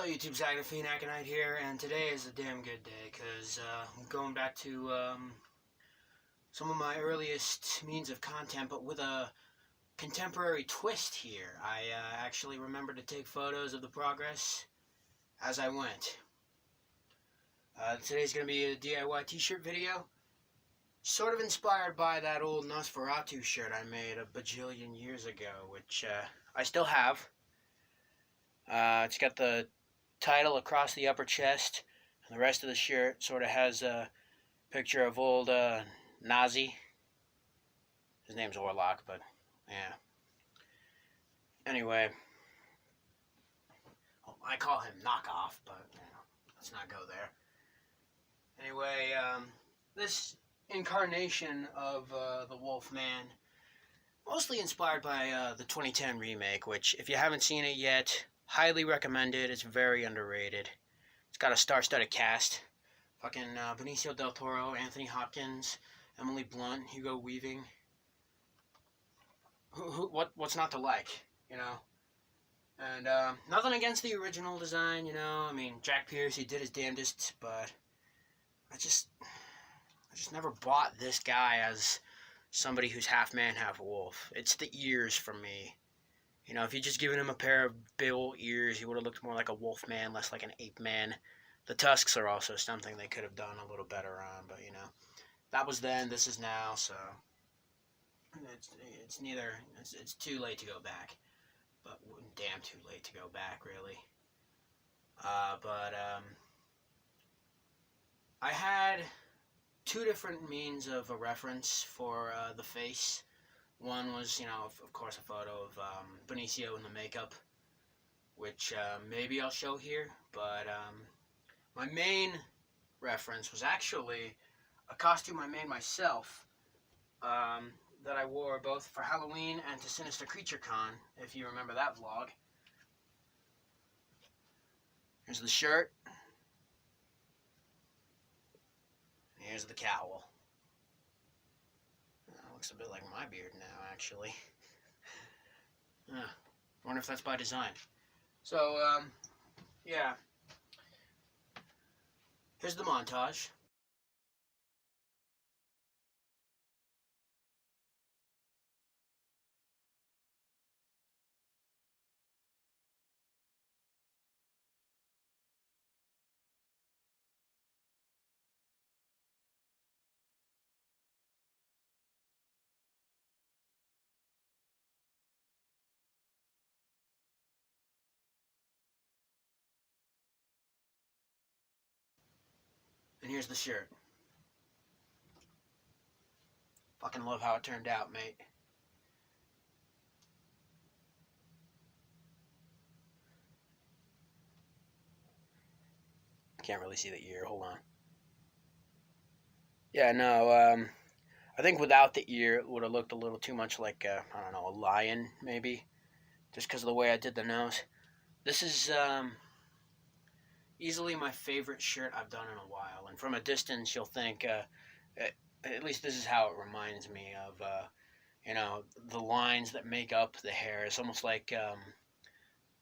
Hello YouTube, Zagnafinakinite here, and today is a damn good day, because I'm going back to some of my earliest means of content, but with a contemporary twist here. I actually remembered to take photos of the progress as I went. Today's going to be a DIY t-shirt video, sort of inspired by that old Nosferatu shirt I made a bajillion years ago, which I still have. It's got the title across the upper chest, and the rest of the shirt sort of has a picture of old Nazi. His name's Orlok, but yeah. Anyway, well, I call him Knockoff, but you know, let's not go there. Anyway, this incarnation of the Wolfman, mostly inspired by the 2010 remake, which, if you haven't seen it yet, highly recommended. It's very underrated. It's got a star-studded cast. Fucking Benicio del Toro, Anthony Hopkins, Emily Blunt, Hugo Weaving. What's not to like, you know? And nothing against the original design, you know. I mean, Jack Pierce, he did his damnedest, but I just never bought this guy as somebody who's half man, half wolf. It's the ears for me. You know, if you just given him a pair of big old ears, he would have looked more like a wolf man, less like an ape man. The tusks are also something they could have done a little better on, but you know, that was then, this is now, so it's neither, it's too late to go back, but damn too late to go back, really. I had two different means of a reference for the face. One was, you know, of course, a photo of Benicio in the makeup, which maybe I'll show here, but my main reference was actually a costume I made myself that I wore both for Halloween and to Sinister Creature Con, if you remember that vlog. Here's the shirt. Here's the cowl. Looks a bit like my beard now, actually. I wonder if that's by design. So, yeah. Here's the montage. And here's the shirt. Fucking love how it turned out, mate. Can't really see the ear. Hold on. Yeah, no, I think without the ear, it would have looked a little too much like, I don't know, a lion, maybe. Just because of the way I did the nose. This is easily my favorite shirt I've done in a while. And from a distance, you'll think, at least this is how it reminds me of, you know, the lines that make up the hair. It's almost like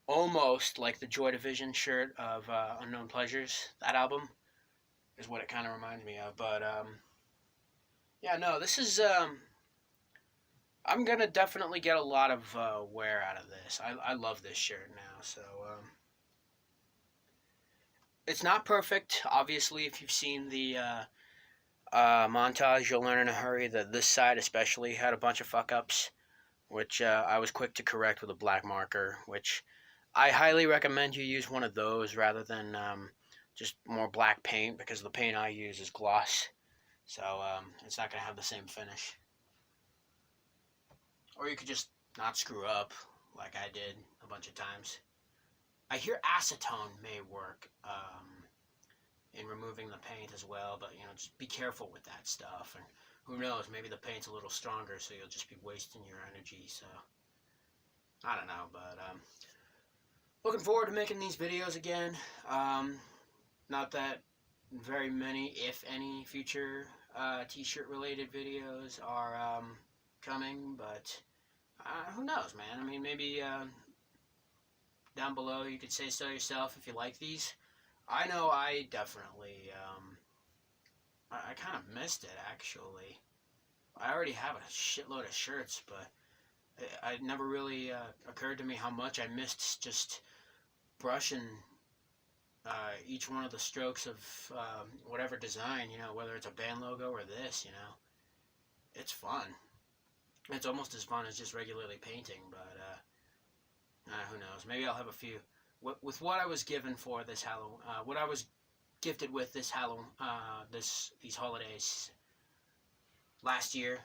the Joy Division shirt of Unknown Pleasures. That album is what it kind of reminds me of. But, yeah, no, this is, I'm going to definitely get a lot of wear out of this. I love this shirt now, so, it's not perfect. Obviously, if you've seen the montage, you'll learn in a hurry that this side especially had a bunch of fuck-ups, which I was quick to correct with a black marker, which I highly recommend you use one of those rather than just more black paint, because the paint I use is gloss, so it's not going to have the same finish. Or you could just not screw up, like I did a bunch of times. I hear acetone may work in removing the paint as well, but, you know, just be careful with that stuff, and who knows, maybe the paint's a little stronger, so you'll just be wasting your energy, so, I don't know, but, looking forward to making these videos again. Not that very many, if any, future t-shirt related videos are coming, but who knows, man. I mean, maybe down below. You could say so yourself if you like these. I know I definitely, I kind of missed it, actually. I already have a shitload of shirts, but it never really occurred to me how much I missed just brushing each one of the strokes of whatever design, whether it's a band logo or this, It's fun. It's almost as fun as just regularly painting, but who knows? Maybe I'll have a few. With what I was given for this Halloween, what I was gifted with this Halloween, these holidays last year,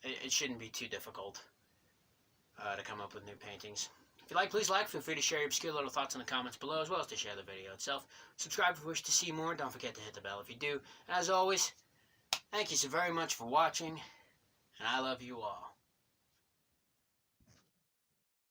it shouldn't be too difficult to come up with new paintings. If you like, please like. Feel free to share your obscure little thoughts in the comments below, as well as to share the video itself. Subscribe if you wish to see more. Don't forget to hit the bell if you do. And as always, thank you so very much for watching, and I love you all.